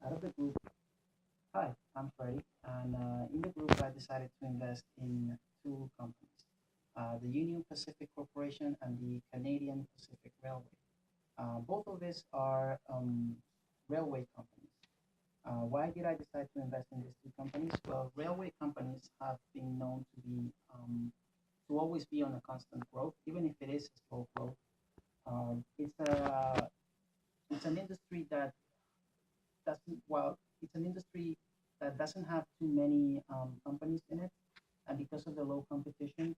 Out of the group, hi, I'm Freddie, and in the group, I decided to invest in two companies, the Union Pacific Corporation and the Canadian Pacific Railway. Both of these are railway companies. Why did I decide to invest in these two companies? Well, railway companies have been known to always be on a constant growth, even if it is a slow growth. It's an industry that doesn't well, it's an industry that doesn't have too many companies in it, and because of the low competition,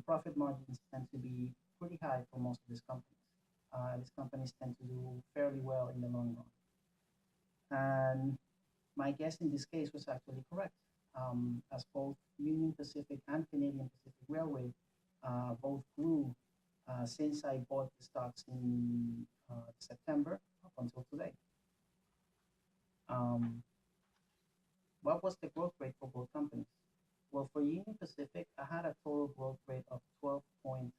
profit margins tend to be pretty high for most of these companies. These companies tend to do fairly well in the long run. And my guess in this case was actually correct, as both Union Pacific and Canadian Pacific Railway both grew since I bought the stocks in September up until today. Um, what was the growth rate for both companies? Well, for Union Pacific, I had a total growth rate of 12.72%.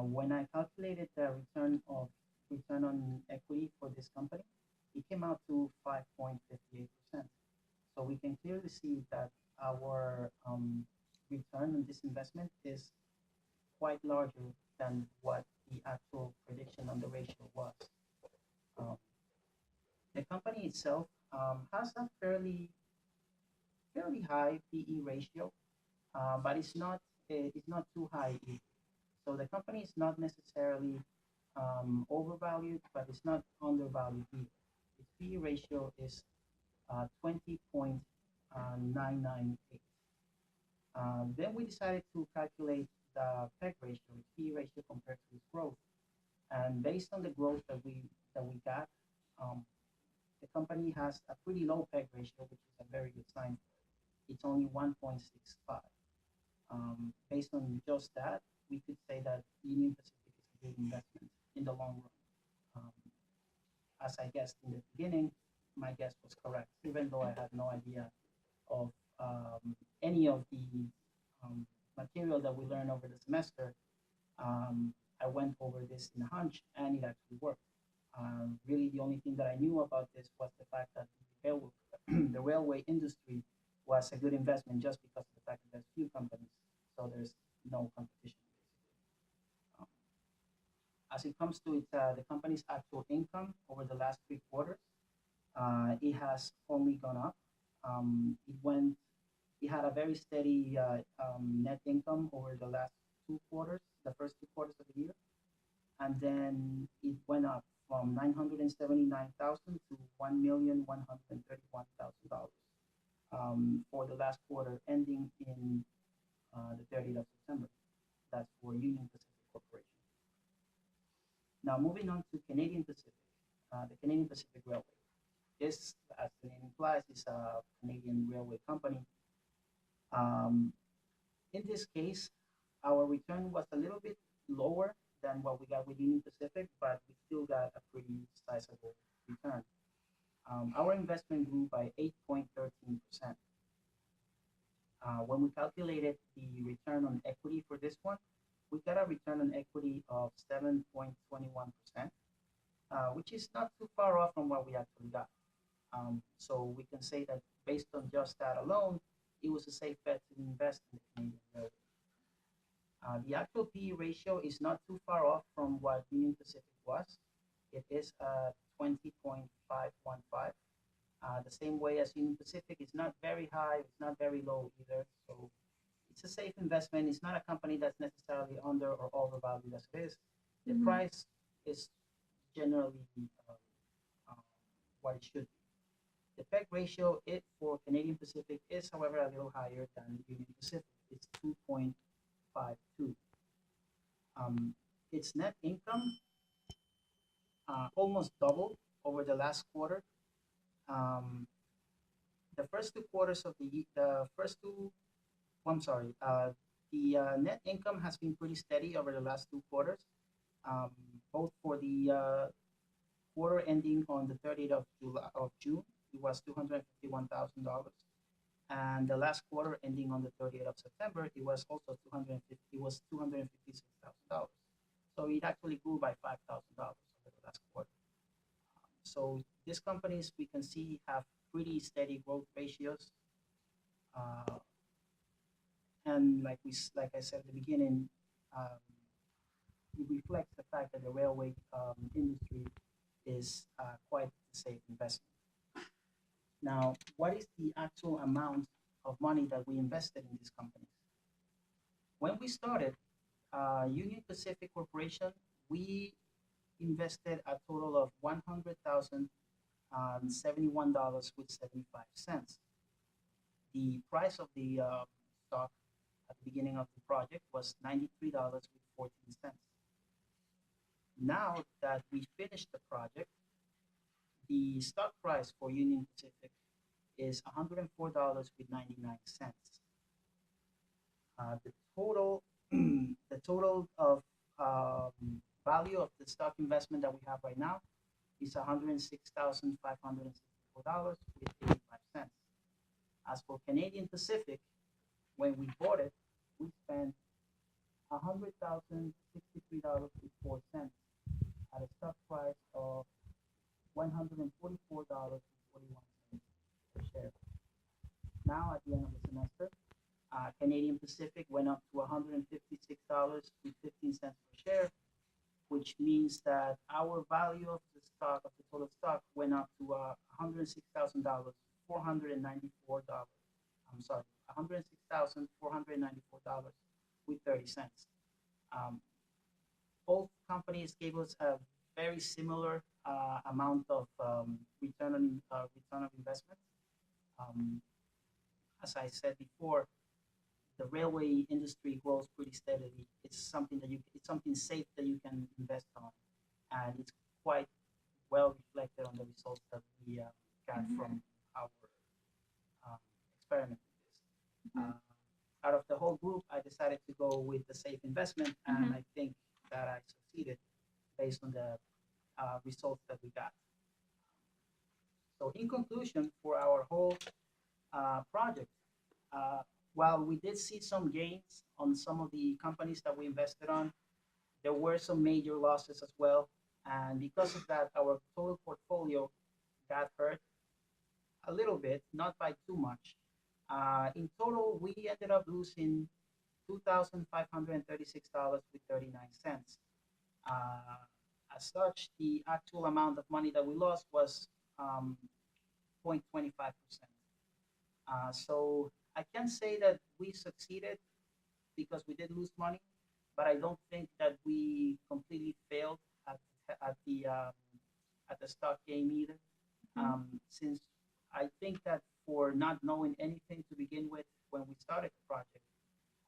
When I calculated the return on equity for this company, it came out to 5.58%. So we can clearly see that our return on this investment is quite larger than what the actual prediction on the ratio was. Um, the company itself has a fairly high PE ratio, but it's not too high either. So the company is not necessarily overvalued, but it's not undervalued either. Its PE ratio is 20.998. Then we decided to calculate the PEG ratio, its PE ratio compared to its growth. And based on the growth that we got, um, the company has a pretty low PEG ratio, which is a very good sign. It's only 1.65. Based on just that, we could say that Union Pacific is a good investment in the long run. Um, as I guessed in the beginning, my guess was correct, even though I had no idea of any of the um, material that we learned over the semester. I went over this in a hunch, and it actually worked. Really, the only thing that I knew about this was the fact that the railway industry was a good investment just because of the fact that there's few companies, so there's no competition, basically. Um, as it comes to the company's actual income over the last 3 quarters, it has only gone up. It went. It had a very steady net income over the last 2 quarters, the first 2 quarters of the year, and then it went up from 979,000 to 1,131,000 dollars for the last quarter, ending in the 30th of September. That's for Union Pacific Corporation. Now, moving on to Canadian Pacific, the Canadian Pacific Railway. This, as the name implies, is a Canadian railway company. Um, in this case, our return was a little bit lower than what we got with Union Pacific, but we still got a pretty sizable return. Our investment grew by 8.13%. When we calculated the return on equity for this one, we got a return on equity of 7.21%, which is not too far off from what we actually got. So we can say that based on just that alone, it was a safe bet to invest in the Canadian railway. The actual PE ratio is not too far off from what Union Pacific was. It is 20.515. The same way as Union Pacific, it's not very high, it's not very low either. So it's a safe investment. It's not a company that's necessarily under or overvalued as it is. The Mm-hmm. price is generally uh, uh, what it should be. The PEG ratio it for Canadian Pacific is, however, a little higher than Union Pacific. It's 2.52. Um, its net income almost doubled over the last quarter. Um, the first 2 quarters of the first two, I'm sorry, the net income has been pretty steady over the last 2 quarters, um, both for the quarter ending on the 30th of June, it was $251,000, and the last quarter ending on the 30th of September, it was also 250. It was $256,000. So it actually grew by $5,000 over the last quarter. So these companies we can see have pretty steady growth ratios, uh, and like I said at the beginning, um, it reflects the fact that the railway industry is quite a safe investment. Now, what is the actual amount of money that we invested in these companies? When we started, Union Pacific Corporation, we invested a total of $100,071 with 75 cents. The price of the stock at the beginning of the project was $93 with 14 cents. Now that we finished the project, the stock price for Union Pacific is $104 with 99 cents. The total the total of value of the stock investment that we have right now is $106,564 with 85 cents. As for Canadian Pacific, when we bought it, we spent $100,063 with 4 cents at a stock price of $144.41 per share. Now, at the end of the semester, Canadian Pacific went up to $156 with 15 cents per share, which means that our value of the stock, of the total stock, went up to $106,000, $494. I'm sorry, $106,494 with 30 cents. Um, both companies gave us a very similar amount of return on investment. Um, as I said before, the railway industry grows pretty steadily. It's something safe that you can invest on, and it's quite well reflected on the results that we got from our um, experiment with this. Out of the whole group, I decided to go with the safe investment, and I think that I succeeded based on the results that we got. So, in conclusion, for our whole project, uh, while we did see some gains on some of the companies that we invested on, there were some major losses as well. And because of that, our total portfolio got hurt a little bit, not by too much. In total, we ended up losing $2,536 with 39 cents. Uh, as such, the actual amount of money that we lost was 0.25%. So I can say that we succeeded because we did lose money, but I don't think that we completely failed at at the um, at the stock game either. Since I think that for not knowing anything to begin with when we started the project,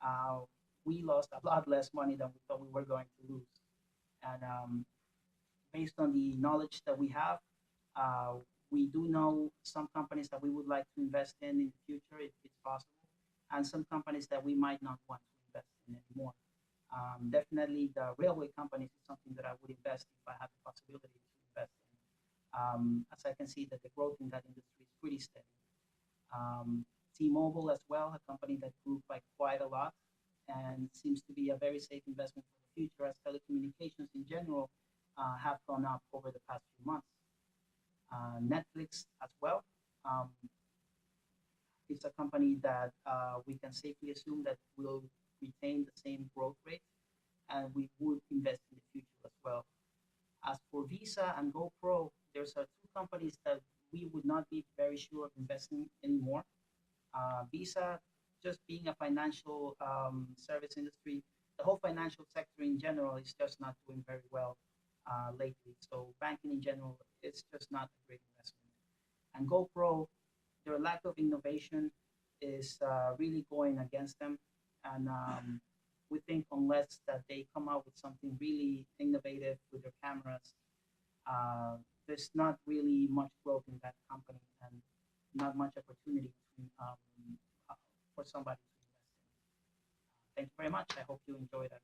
uh, we lost a lot less money than we thought we were going to lose. And based on the knowledge that we have, uh, we do know some companies that we would like to invest in the future if it's possible, and some companies that we might not want to invest in anymore. Definitely, the railway companies is something that I would invest if I had the possibility to invest in. As I can see that the growth in that industry is pretty steady. Um, T-Mobile as well, a company that grew by quite a lot and seems to be a very safe investment for the future as telecommunications in general have gone up over the past few months. Netflix as well. Um, it's a company that we can safely assume that will retain the same growth rate, and we would invest in the future as well. As for Visa and GoPro, there's two companies that we would not be very sure of investing anymore. Visa, just being a financial service industry, the whole financial sector in general is just not doing very well lately. So banking in general, it's just not a great investment. And GoPro, their lack of innovation is really going against them. And we think unless that they come out with something really innovative with their cameras, uh, there's not really much growth in that company and not much opportunity uh, for somebody to invest in. Thank you very much. I hope you enjoyed that.